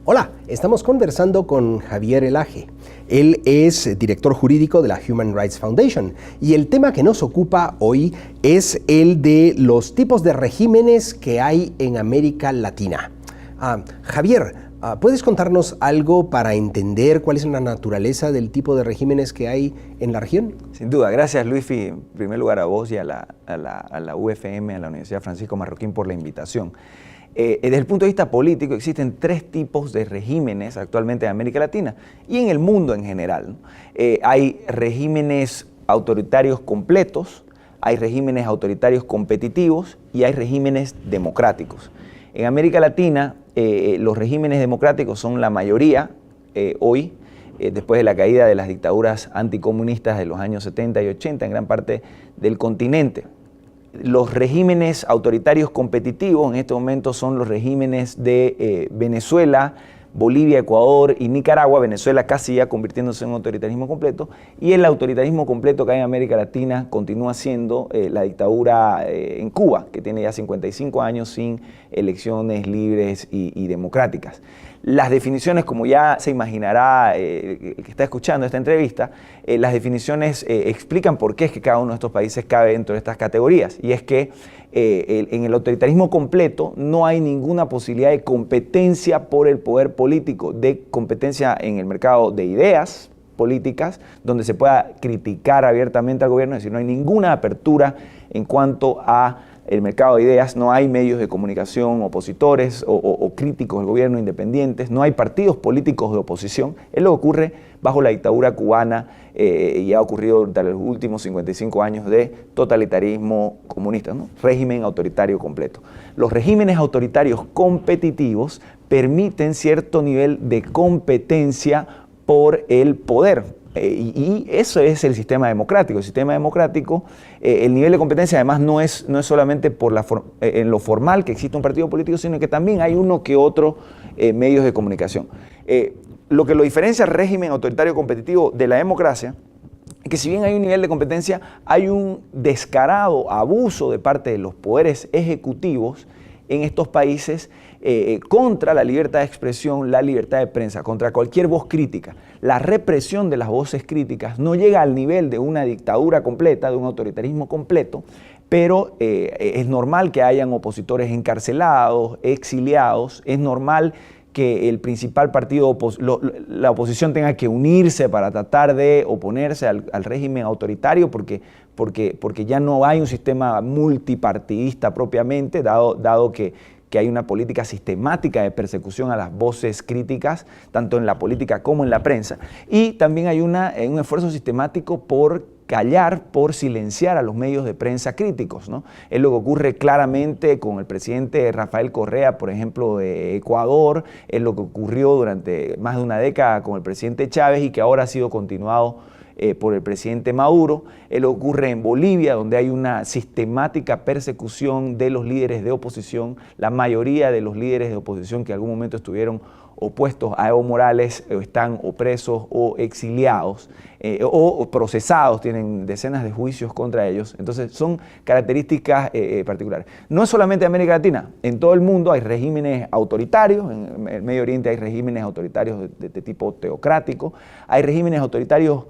Hola, estamos conversando con Javier Elaje. Él es director jurídico de la Human Rights Foundation y el tema que nos ocupa hoy es el de los tipos de regímenes que hay en América Latina. Javier, ¿puedes contarnos algo para entender cuál es la naturaleza del tipo de regímenes que hay en la región? Sin duda. Gracias, Luisfi, en primer lugar a vos y a la UFM, a la Universidad Francisco Marroquín, por la invitación. Desde el punto de vista político existen tres tipos de regímenes actualmente en América Latina y en el mundo en general, ¿no? Hay regímenes autoritarios completos, hay regímenes autoritarios competitivos y hay regímenes democráticos. En América Latina los regímenes democráticos son la mayoría hoy, después de la caída de las dictaduras anticomunistas de los años 70 y 80 en gran parte del continente. Los regímenes autoritarios competitivos en este momento son los regímenes de Venezuela, Bolivia, Ecuador y Nicaragua. Venezuela casi ya convirtiéndose en un autoritarismo completo, y el autoritarismo completo que hay en América Latina continúa siendo la dictadura en Cuba, que tiene ya 55 años sin elecciones libres y democráticas. Las definiciones, como ya se imaginará que está escuchando esta entrevista, las definiciones explican por qué es que cada uno de estos países cabe dentro de estas categorías. Y es que en el autoritarismo completo no hay ninguna posibilidad de competencia por el poder político, de competencia en el mercado de ideas políticas, donde se pueda criticar abiertamente al gobierno. Es decir, no hay ninguna apertura en cuanto a el mercado de ideas, no hay medios de comunicación opositores o críticos del gobierno independientes, no hay partidos políticos de oposición. Es lo que ocurre bajo la dictadura cubana y ha ocurrido durante los últimos 55 años de totalitarismo comunista, ¿no? Régimen autoritario completo. Los regímenes autoritarios competitivos permiten cierto nivel de competencia por el poder. Y eso es el sistema democrático. El sistema democrático, el nivel de competencia además no es solamente en lo formal que existe un partido político, sino que también hay uno que otro medios de comunicación. Lo que lo diferencia al régimen autoritario competitivo de la democracia es que si bien hay un nivel de competencia, hay un descarado abuso de parte de los poderes ejecutivos en estos países contra la libertad de expresión, la libertad de prensa, contra cualquier voz crítica. La represión de las voces críticas no llega al nivel de una dictadura completa, de un autoritarismo completo, pero es normal que hayan opositores encarcelados, exiliados, es normal que el principal partido, la oposición tenga que unirse para tratar de oponerse al régimen autoritario porque ya no hay un sistema multipartidista propiamente, dado que hay una política sistemática de persecución a las voces críticas, tanto en la política como en la prensa. Y también hay un esfuerzo sistemático por callar, por silenciar a los medios de prensa críticos, ¿no? Es lo que ocurre claramente con el presidente Rafael Correa, por ejemplo, de Ecuador, es lo que ocurrió durante más de una década con el presidente Chávez y que ahora ha sido continuado por el presidente Maduro. Lo ocurre en Bolivia, donde hay una sistemática persecución de los líderes de oposición. La mayoría de los líderes de oposición que en algún momento estuvieron opuestos a Evo Morales están o presos o exiliados o procesados, tienen decenas de juicios contra ellos. Entonces son características particulares. No es solamente en América Latina, en todo el mundo hay regímenes autoritarios, en el Medio Oriente hay regímenes autoritarios de tipo teocrático, hay regímenes autoritarios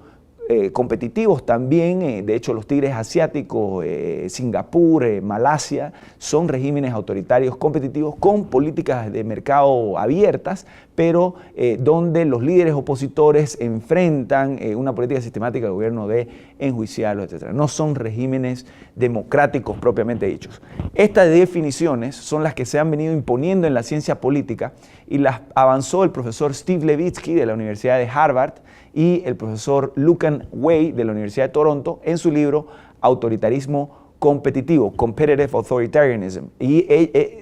competitivos también. De hecho los tigres asiáticos, Singapur, Malasia, son regímenes autoritarios competitivos con políticas de mercado abiertas, pero donde los líderes opositores enfrentan una política sistemática del gobierno de enjuiciarlos, etc. No son regímenes democráticos propiamente dichos. Estas definiciones son las que se han venido imponiendo en la ciencia política y las avanzó el profesor Steve Levitsky de la Universidad de Harvard y el profesor Lucan Way de la Universidad de Toronto en su libro Autoritarismo competitivo, Competitive Authoritarianism, y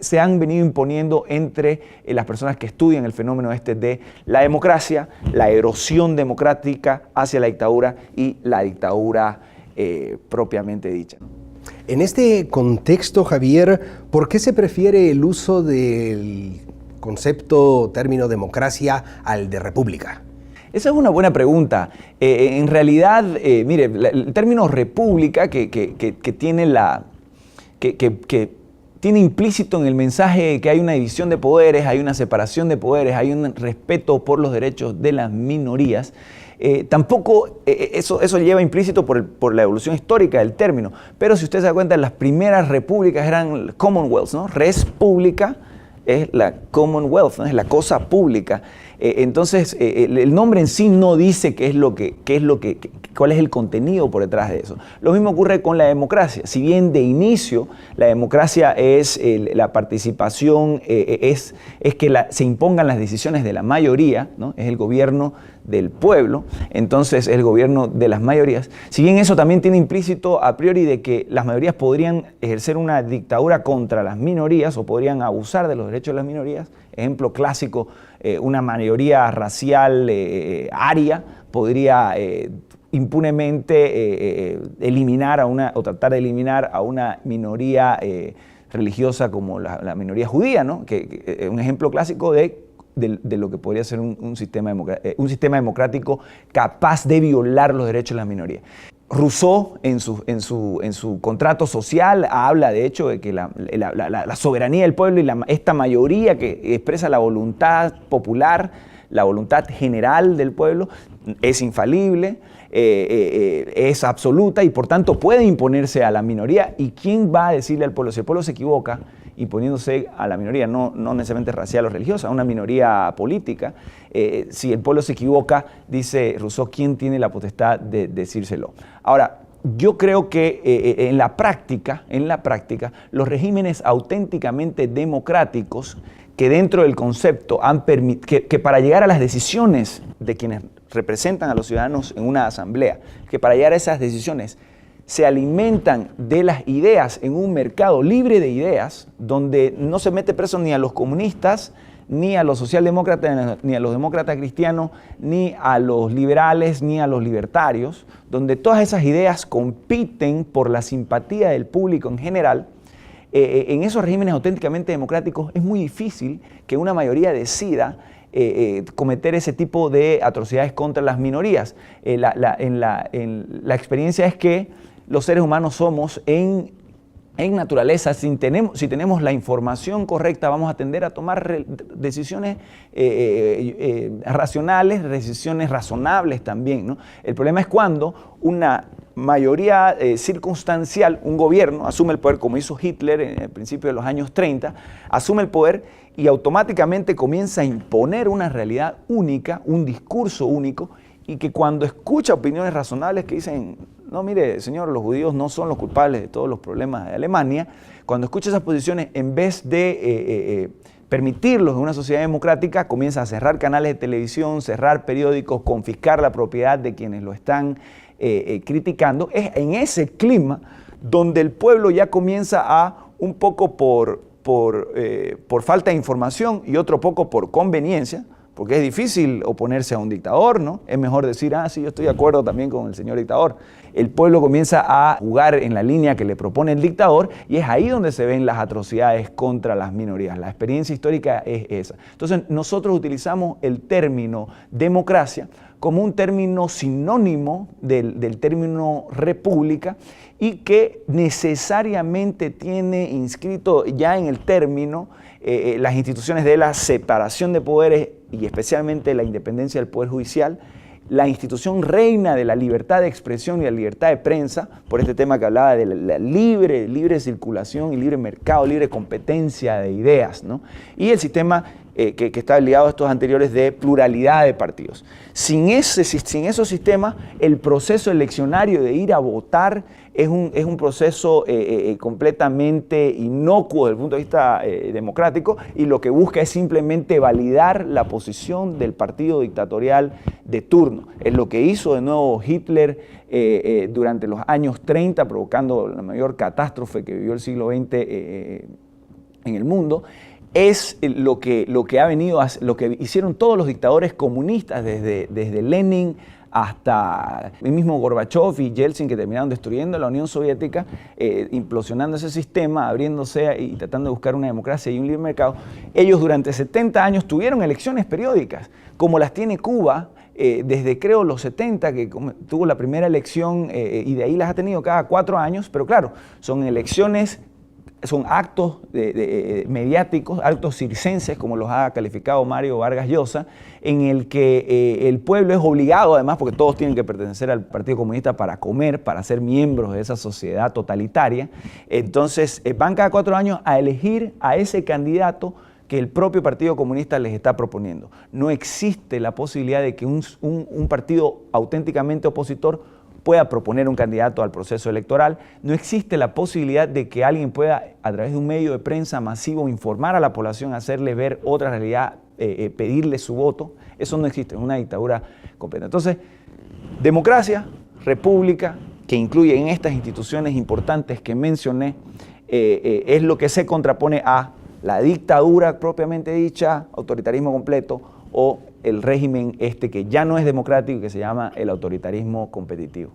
se han venido imponiendo entre las personas que estudian el fenómeno de la democracia, la erosión democrática hacia la dictadura y la dictadura propiamente dicha. En este contexto, Javier, ¿por qué se prefiere el uso del concepto, término democracia al de república? Esa es una buena pregunta. En realidad, mire, el término república que tiene que tiene implícito en el mensaje que hay una división de poderes, hay una separación de poderes, hay un respeto por los derechos de las minorías. Tampoco eso lleva implícito por la evolución histórica del término, pero si usted se da cuenta, las primeras repúblicas eran commonwealths, ¿no? Res pública es la commonwealth, ¿no? Es la cosa pública. Entonces, el nombre en sí no dice cuál es el contenido por detrás de eso. Lo mismo ocurre con la democracia. Si bien de inicio la democracia es la participación, es que se impongan las decisiones de la mayoría, ¿no? Es el gobierno del pueblo, entonces el gobierno de las mayorías. Si bien eso también tiene implícito a priori de que las mayorías podrían ejercer una dictadura contra las minorías o podrían abusar de los derechos de las minorías, ejemplo clásico, una mayoría racial aria podría impunemente eliminar o tratar de eliminar a una minoría religiosa como la minoría judía, ¿no? Que un ejemplo clásico de lo que podría ser un sistema democrático capaz de violar los derechos de las minorías. Rousseau, en su contrato social, habla de hecho de que la soberanía del pueblo y esta mayoría que expresa la voluntad popular, la voluntad general del pueblo, es infalible, es absoluta y por tanto puede imponerse a la minoría. ¿Y quién va a decirle al pueblo? Si el pueblo se equivoca, imponiéndose a la minoría, no necesariamente racial o religiosa, a una minoría política, si el pueblo se equivoca, dice Rousseau, ¿quién tiene la potestad de decírselo? Ahora, yo creo que en la práctica, los regímenes auténticamente democráticos que dentro del concepto que para llegar a las decisiones de quienes representan a los ciudadanos en una asamblea, que para llegar a esas decisiones se alimentan de las ideas en un mercado libre de ideas, donde no se mete preso ni a los comunistas, ni a los socialdemócratas, ni a los demócratas cristianos, ni a los liberales, ni a los libertarios, donde todas esas ideas compiten por la simpatía del público en general. En esos regímenes auténticamente democráticos es muy difícil que una mayoría decida cometer ese tipo de atrocidades contra las minorías. La experiencia es que los seres humanos somos en naturaleza, si tenemos la información correcta, vamos a tender a tomar decisiones racionales, decisiones razonables también, ¿no? El problema es cuando una mayoría circunstancial, un gobierno asume el poder, como hizo Hitler en el principio de los años 30, asume el poder y automáticamente comienza a imponer una realidad única, un discurso único, y que cuando escucha opiniones razonables que dicen, no, mire, señor, los judíos no son los culpables de todos los problemas de Alemania, cuando escucha esas posiciones, en vez de permitirlos en una sociedad democrática, comienza a cerrar canales de televisión, cerrar periódicos, confiscar la propiedad de quienes lo están criticando. Es en ese clima donde el pueblo ya comienza a, un poco por falta de información y otro poco por conveniencia, porque es difícil oponerse a un dictador, ¿no? Es mejor decir, sí, yo estoy de acuerdo también con el señor dictador. El pueblo comienza a jugar en la línea que le propone el dictador y es ahí donde se ven las atrocidades contra las minorías. La experiencia histórica es esa. Entonces, nosotros utilizamos el término democracia como un término sinónimo del término república y que necesariamente tiene inscrito ya en el término las instituciones de la separación de poderes y especialmente la independencia del Poder Judicial, la institución reina de la libertad de expresión y la libertad de prensa, por este tema que hablaba de la libre circulación y libre mercado, libre competencia de ideas, ¿no? Y el sistema que está ligado a estos anteriores de pluralidad de partidos. Sin esos sistemas, el proceso eleccionario de ir a votar es un proceso completamente inocuo desde el punto de vista democrático y lo que busca es simplemente validar la posición del partido dictatorial de turno. Es lo que hizo de nuevo Hitler durante los años 30, provocando la mayor catástrofe que vivió el siglo XX en el mundo. Es lo que hicieron todos los dictadores comunistas desde Lenin hasta el mismo Gorbachev y Yeltsin, que terminaron destruyendo la Unión Soviética, implosionando ese sistema, abriéndose y tratando de buscar una democracia y un libre mercado. Ellos durante 70 años tuvieron elecciones periódicas, como las tiene Cuba desde creo los 70, que tuvo la primera elección y de ahí las ha tenido cada 4 años, pero claro, son elecciones son actos mediáticos, actos circenses, como los ha calificado Mario Vargas Llosa, en el que el pueblo es obligado, además, porque todos tienen que pertenecer al Partido Comunista para comer, para ser miembros de esa sociedad totalitaria. Entonces, van cada 4 años a elegir a ese candidato que el propio Partido Comunista les está proponiendo. No existe la posibilidad de que un partido auténticamente opositor pueda proponer un candidato al proceso electoral. No existe la posibilidad de que alguien pueda, a través de un medio de prensa masivo, informar a la población, hacerle ver otra realidad, pedirle su voto. Eso no existe, es una dictadura completa. Entonces, democracia, república, que incluye en estas instituciones importantes que mencioné, es lo que se contrapone a la dictadura propiamente dicha, autoritarismo completo, o el régimen que ya no es democrático, que se llama el autoritarismo competitivo.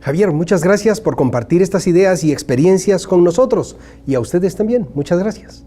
Javier, muchas gracias por compartir estas ideas y experiencias con nosotros. Y a ustedes también, muchas gracias.